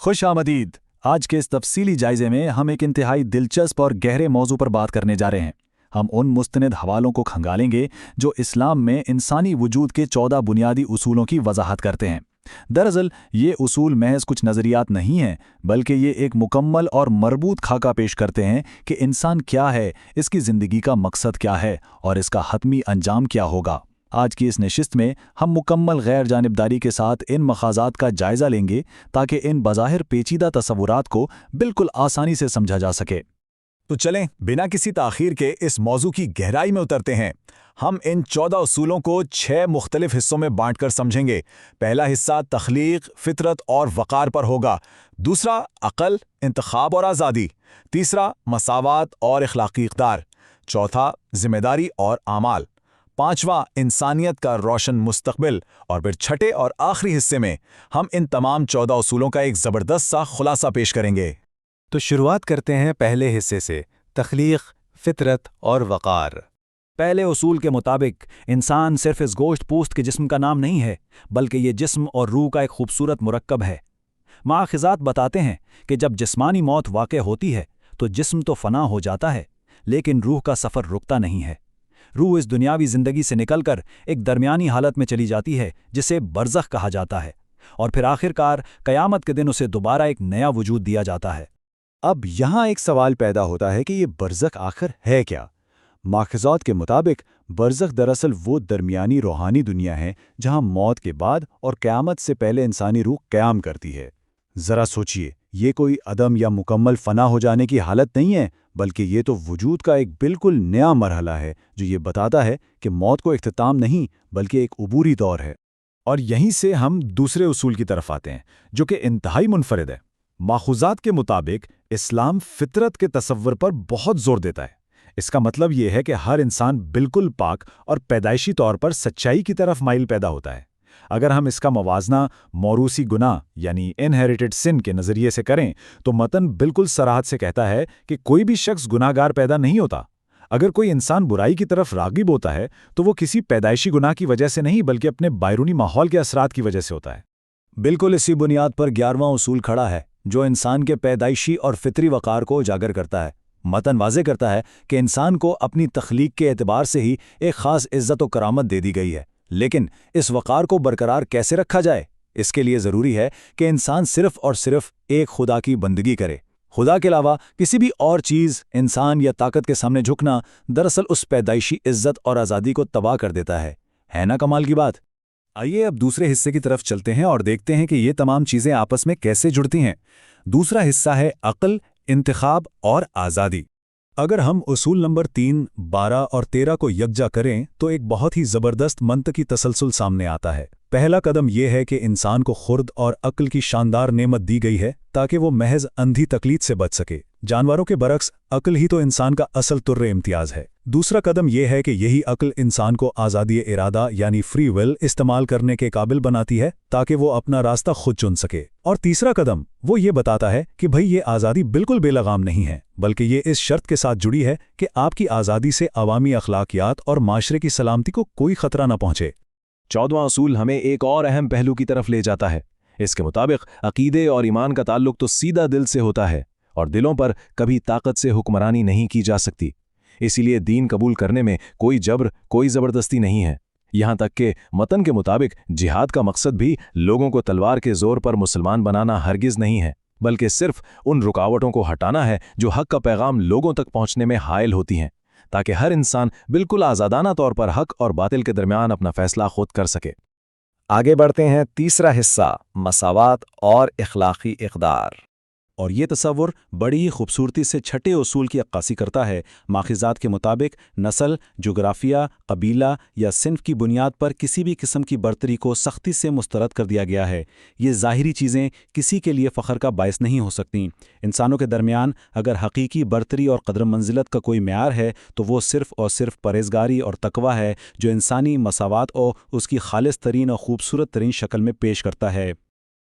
खुश आमदीद। आज के इस तफसीली जायजे में हम एक इंतहाई दिलचस्प और गहरे मौजू पर बात करने जा रहे हैं। हम उन मुस्तनिद हवालों को खंगालेंगे जो इस्लाम में इंसानी वजूद के 14 बुनियादी उसूलों की वजाहत करते हैं। दरअसल ये उसूल महज कुछ नज़रियात नहीं हैं, बल्कि ये एक मुकम्मल और मरबूत खाका पेश करते हैं कि इंसान क्या है, इसकी ज़िंदगी का मकसद क्या है और इसका हतमी अंजाम क्या होगा। आज की इस नशिस्त में हम मुकम्मल गैर जानिबदारी के साथ इन मखाज़ात का जायज़ा लेंगे ताकि इन बज़ाहिर पेचीदा तसव्वुरात को बिल्कुल आसानी से समझा जा सके। तो चलें, बिना किसी ताख़ीर के इस मौजू की गहराई में उतरते हैं। हम इन 14 उसूलों को 6 मुख्तलिफ हिस्सों में बांटकर समझेंगे। पहला हिस्सा तख्लीक, फितरत और वक़ार पर होगा। दूसरा अक़ल, इंतखाब और आज़ादी। तीसरा मसावात और इखलाकी इक़दार। चौथा ज़िम्मेदारी और आमाल। पांचवा इंसानियत का रोशन मुस्तक़बिल। और फिर छठे और आखिरी हिस्से में हम इन तमाम 14 उसूलों का एक ज़बरदस्त सा खुलासा पेश करेंगे। तो शुरुआत करते हैं पहले हिस्से से, तख्लीक, फितरत और वक़ार। पहले उसूल के मुताबिक इंसान सिर्फ इस गोश्त पोस्त के जिस्म का नाम नहीं है, बल्कि ये जिस्म और रूह का एक खूबसूरत मुरक्कब है। माख़िज़ात बताते हैं कि जब जिस्मानी मौत वाक़े होती है तो जिस्म तो फ़ना हो जाता है, लेकिन रूह का सफ़र रुकता नहीं है। रूह इस दुनियावी ज़िंदगी से निकलकर एक दरमियानी हालत में चली जाती है जिसे बरज़ख कहा जाता है, और फिर आखिरकार क़यामत के दिन उसे दोबारा एक नया वजूद दिया जाता है। अब यहाँ एक सवाल पैदा होता है कि ये बरज़ख आखिर है क्या? माख़िज़ात के मुताबिक बरज़ख दरअसल वो दरमियानी रूहानी दुनिया है जहाँ मौत के बाद और क़यामत से पहले इंसानी रूह क़याम करती है। ज़रा सोचिए, ये कोई अदम या मुकम्मल फ़ना हो जाने की हालत नहीं है, बल्कि ये तो वजूद का एक बिल्कुल नया मरहला है जो ये बताता है कि मौत को इख्तिताम नहीं बल्कि एक उबूरी दौर है। और यहीं से हम दूसरे उसूल की तरफ आते हैं जो कि इंतहाई मुनफरिद है। माख़ूज़ात के मुताबिक इस्लाम फितरत के तसव्वुर पर बहुत ज़ोर देता है। इसका मतलब ये है कि हर इंसान बिल्कुल पाक और पैदाइशी तौर पर सच्चाई की तरफ माइल पैदा होता है। अगर हम इसका मवाजना मौरूसी गुनाह यानी इनहेरिटेड सिन के नज़रिए से करें तो मतन बिल्कुल सराहत से कहता है कि कोई भी शख्स गुनाहगार पैदा नहीं होता। अगर कोई इंसान बुराई की तरफ राग़िब होता है तो वो किसी पैदाइशी गुनाह की वजह से नहीं बल्कि अपने बैरूनी माहौल के असरात की वजह से होता है। बिल्कुल इसी बुनियाद पर 11वां उसूल खड़ा है जो इंसान के पैदाइशी और फितरी वक़ार को उजागर करता है। मतन वाज़े करता है कि इंसान को अपनी तख्लीक के एतबार से ही एक ख़ास इज़्ज़त व करामत दे दी गई है, लेकिन इस वक़ार को बरकरार कैसे रखा जाए? इसके लिए ज़रूरी है कि इंसान सिर्फ़ और सिर्फ़ एक खुदा की बंदगी करे। खुदा के अलावा किसी भी और चीज़, इंसान या ताकत के सामने झुकना दरअसल उस पैदाइशी इज़्ज़त और आज़ादी को तबाह कर देता है ना कमाल की बात? आइए अब दूसरे हिस्से की तरफ चलते हैं और देखते हैं कि ये तमाम चीज़ें आपस में कैसे जुड़ती हैं। दूसरा हिस्सा है अक़ल, इंतखाब और आज़ादी। अगर हम उसूल नंबर 3, 12 और 13 को यकजा करें तो एक बहुत ही ज़बरदस्त मंतकी तसलसल सामने आता है। पहला कदम यह है कि इंसान को खुर्द और अक्ल की शानदार नेमत दी गई है ताकि वो महज अंधी तकलीद से बच सके। जानवरों के बरक्स अक्ल ही तो इंसान का असल तुर्रे इम्तियाज़ है। दूसरा कदम यह है कि यही अक्ल इंसान को आज़ादी इरादा यानी फ्री विल इस्तेमाल करने के काबिल बनाती है ताकि वो अपना रास्ता खुद चुन सके। और तीसरा कदम वो ये बताता है कि भाई ये आज़ादी बिल्कुल बेलगाम नहीं है, बल्कि ये इस शर्त के साथ जुड़ी है कि आपकी आज़ादी से अवामी अखलाकियात और माशरे की सलामती को कोई खतरा न पहुँचे। 14वां उसूल हमें एक और अहम पहलू की तरफ ले जाता है। इसके मुताबिक अकीदे और ईमान का ताल्लुक तो सीधा दिल से होता है और दिलों पर कभी ताकत से हुक्मरानी नहीं की जा सकती। इसीलिए दीन कबूल करने में कोई जबर, कोई ज़बरदस्ती नहीं है। यहाँ तक कि मतन के मुताबिक जिहाद का मकसद भी लोगों को तलवार के ज़ोर पर मुसलमान बनाना हरगिज़ नहीं है, बल्कि सिर्फ उन रुकावटों को हटाना है जो हक़ का पैगाम लोगों तक पहुँचने में हायल होती हैं, ताकि हर इंसान बिल्कुल आज़ादाना तौर पर हक़ और बातिल के दरमियान अपना फ़ैसला खुद कर सके। आगे बढ़ते हैं तीसरा हिस्सा, मसावात और इखलाकी इक़दार। और ये तसव्वुर बड़ी ही खूबसूरती से छठे उसूल की अक्कासी करता है। माख़िज़ात के मुताबिक नस्ल, जोग्राफिया, कबीला या सिन्फ की बुनियाद पर किसी भी किस्म की बर्तरी को सख्ती से मुस्तरद कर दिया गया है। ये ज़ाहिरी चीज़ें किसी के लिए फ़ख्र का बायस नहीं हो सकती। इंसानों के दरमियान अगर हकीकी बर्तरी और कदर मंजिलत का कोई म्यार है तो वो सिर्फ़ और सिर्फ परहेज़गारी और तकवा है जो इंसानी मसावात और उसकी खालिस तरीन और ख़ूबसूरत तरीन शक्ल में पेश करता है।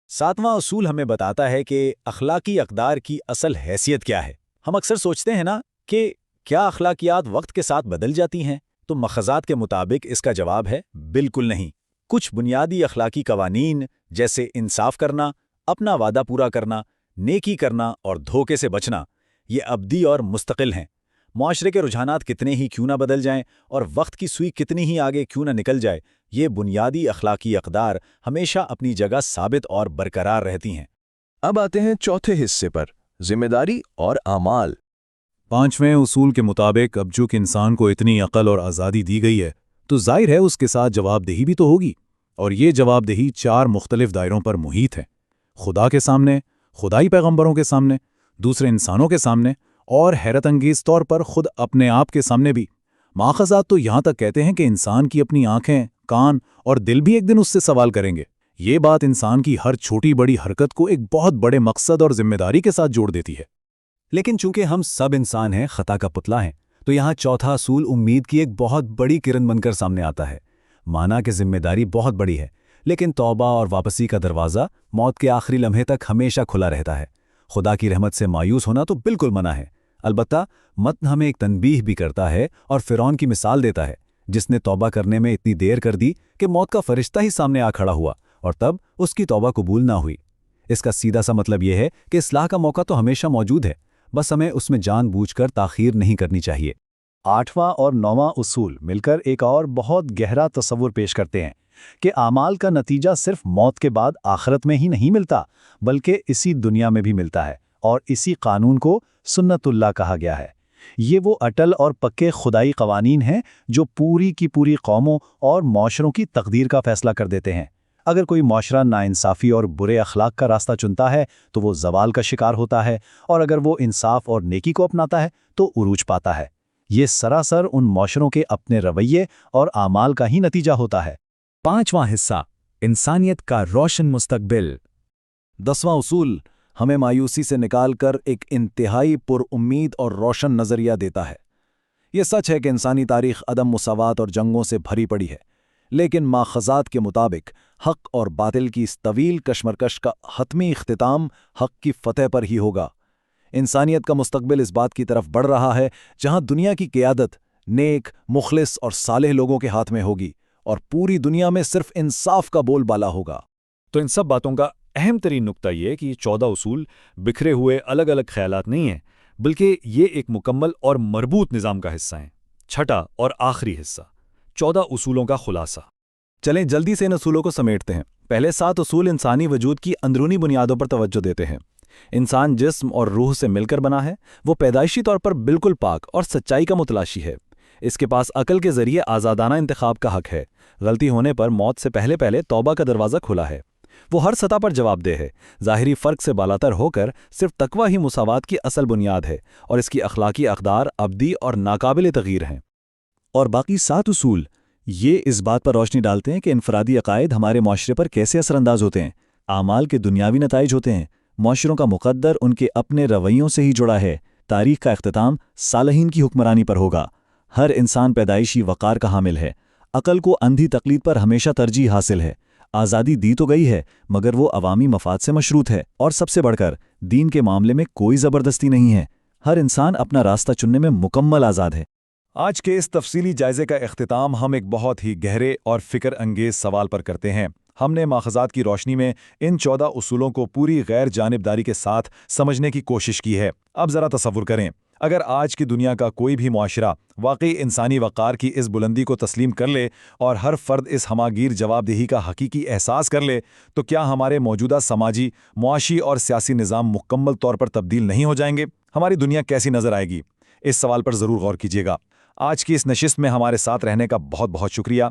7वां उसूल हमें बताता है कि अखलाकी अक़दार की असल हैसियत क्या है। हम अक्सर सोचते हैं ना कि क्या अखलाकियात वक्त के साथ बदल जाती हैं, तो मख़ज़ात के मुताबिक इसका जवाब है बिल्कुल नहीं। कुछ बुनियादी अखलाकी कवानीन जैसे इंसाफ करना, अपना वादा पूरा करना نیکی کرنا اور دھوکے سے بچنا یہ ابدی اور مستقل ہیں۔ معاشرے کے رجحانات کتنے ہی کیوں نہ بدل جائیں اور وقت کی سوئی کتنی ہی آگے کیوں نہ نکل جائے، یہ بنیادی اخلاقی اقدار ہمیشہ اپنی جگہ ثابت اور برقرار رہتی ہیں۔ اب آتے ہیں چوتھے حصے پر، ذمہ داری اور اعمال۔ پانچویں اصول کے مطابق اب چونکہ انسان کو اتنی عقل اور آزادی دی گئی ہے تو ظاہر ہے اس کے ساتھ جواب دہی بھی تو ہوگی، اور یہ جواب دہی 4 مختلف دائروں پر محیط ہے: خدا کے سامنے، خدائی پیغمبروں کے سامنے، دوسرے انسانوں کے سامنے، اور حیرت انگیز طور پر خود اپنے آپ کے سامنے بھی۔ ماخذات تو یہاں تک کہتے ہیں کہ انسان کی اپنی آنکھیں، کان اور دل بھی ایک دن اس سے سوال کریں گے۔ یہ بات انسان کی ہر چھوٹی بڑی حرکت کو ایک بہت بڑے مقصد اور ذمہ داری کے ساتھ جوڑ دیتی ہے۔ لیکن چونکہ ہم سب انسان ہیں، خطا کا پتلا ہیں، تو یہاں چوتھا اصول امید کی ایک بہت بڑی کرن بن کر سامنے آتا ہے۔ مانا کہ ذمہ داری بہت بڑی ہے، لیکن توبہ اور واپسی کا دروازہ موت کے آخری لمحے تک ہمیشہ کھلا رہتا ہے۔ خدا کی رحمت سے مایوس ہونا تو بالکل منع ہے۔ البتہ متن ہمیں ایک تنبیہ بھی کرتا ہے اور فرعون کی مثال دیتا ہے، جس نے توبہ کرنے میں اتنی دیر کر دی کہ موت کا فرشتہ ہی سامنے آ کھڑا ہوا اور تب اس کی توبہ قبول نہ ہوئی۔ اس کا سیدھا سا مطلب یہ ہے کہ اصلاح کا موقع تو ہمیشہ موجود ہے، بس ہمیں اس میں جان بوجھ کر تاخیر نہیں کرنی چاہیے۔ 8واں اور 9واں اصول مل کر ایک اور بہت گہرا تصور پیش کرتے ہیں کہ اعمال کا نتیجہ صرف موت کے بعد آخرت میں ہی نہیں ملتا، بلکہ اسی دنیا میں بھی ملتا ہے، اور اسی قانون کو سنت اللہ کہا گیا ہے۔ یہ وہ اٹل اور پکے خدائی قوانین ہیں جو پوری کی پوری قوموں اور معاشروں کی تقدیر کا فیصلہ کر دیتے ہیں۔ اگر کوئی معاشرہ ناانصافی اور برے اخلاق کا راستہ چنتا ہے تو وہ زوال کا شکار ہوتا ہے، اور اگر وہ انصاف اور نیکی کو اپناتا ہے تو عروج پاتا ہے۔ یہ سراسر ان معاشروں کے اپنے رویے اور اعمال کا ہی نتیجہ ہوتا ہے۔ 5واں حصہ، انسانیت کا روشن مستقبل۔ 10واں اصول ہمیں مایوسی سے نکال کر ایک انتہائی پر امید اور روشن نظریہ دیتا ہے۔ یہ سچ ہے کہ انسانی تاریخ عدم مساوات اور جنگوں سے بھری پڑی ہے، لیکن ماخذات کے مطابق حق اور باطل کی اس طویل کشمکش کا حتمی اختتام حق کی فتح پر ہی ہوگا۔ انسانیت کا مستقبل اس بات کی طرف بڑھ رہا ہے جہاں دنیا کی قیادت نیک، مخلص اور صالح لوگوں کے ہاتھ میں ہوگی، اور پوری دنیا میں صرف انصاف کا بول بالا ہوگا۔ تو ان سب باتوں کا اہم ترین نقطہ یہ کہ یہ 14 اصول بکھرے ہوئے الگ الگ خیالات نہیں ہیں، بلکہ یہ ایک مکمل اور مربوط نظام کا حصہ ہیں۔ چھٹا اور آخری حصہ، 14 اصولوں کا خلاصہ۔ چلیں جلدی سے ان اصولوں کو سمیٹتے ہیں۔ پہلے 7 اصول انسانی وجود کی اندرونی بنیادوں پر توجہ دیتے ہیں۔ انسان جسم اور روح سے مل کر بنا ہے، وہ پیدائشی طور پر بالکل پاک اور سچائی کا متلاشی ہے۔ اس کے پاس عقل کے ذریعے آزادانہ انتخاب کا حق ہے۔ غلطی ہونے پر موت سے پہلے پہلے توبہ کا دروازہ کھلا ہے۔ وہ ہر سطح پر جواب دہ ہے، ظاہری فرق سے بالاتر ہو کر صرف تقوی ہی مساوات کی اصل بنیاد ہے، اور اس کی اخلاقی اقدار ابدی اور ناقابل تغییر ہیں۔ اور باقی 7 اصول یہ اس بات پر روشنی ڈالتے ہیں کہ انفرادی عقائد ہمارے معاشرے پر کیسے اثر انداز ہوتے ہیں، اعمال کے دنیاوی نتائج ہوتے ہیں، معاشروں کا مقدر ان کے اپنے رویوں سے ہی جڑا ہے، تاریخ کا اختتام صالحین کی حکمرانی پر ہوگا، ہر انسان پیدائشی وقار کا حامل ہے، عقل کو اندھی تقلید پر ہمیشہ ترجیح حاصل ہے، آزادی دی تو گئی ہے مگر وہ عوامی مفاد سے مشروط ہے، اور سب سے بڑھ کر دین کے معاملے میں کوئی زبردستی نہیں ہے، ہر انسان اپنا راستہ چننے میں مکمل آزاد ہے۔ آج کے اس تفصیلی جائزے کا اختتام ہم ایک بہت ہی گہرے اور فکر انگیز سوال پر کرتے ہیں۔ ہم نے ماخذات کی روشنی میں ان 14 اصولوں کو پوری غیر جانبداری کے ساتھ سمجھنے کی کوشش کی ہے۔ اب ذرا تصور کریں، اگر آج کی دنیا کا کوئی بھی معاشرہ واقعی انسانی وقار کی اس بلندی کو تسلیم کر لے اور ہر فرد اس ہماگیر جواب دہی کا حقیقی احساس کر لے، تو کیا ہمارے موجودہ سماجی، معاشی اور سیاسی نظام مکمل طور پر تبدیل نہیں ہو جائیں گے؟ ہماری دنیا کیسی نظر آئے گی؟ اس سوال پر ضرور غور کیجیے گا۔ آج کی اس نشست میں ہمارے ساتھ رہنے کا بہت بہت شکریہ۔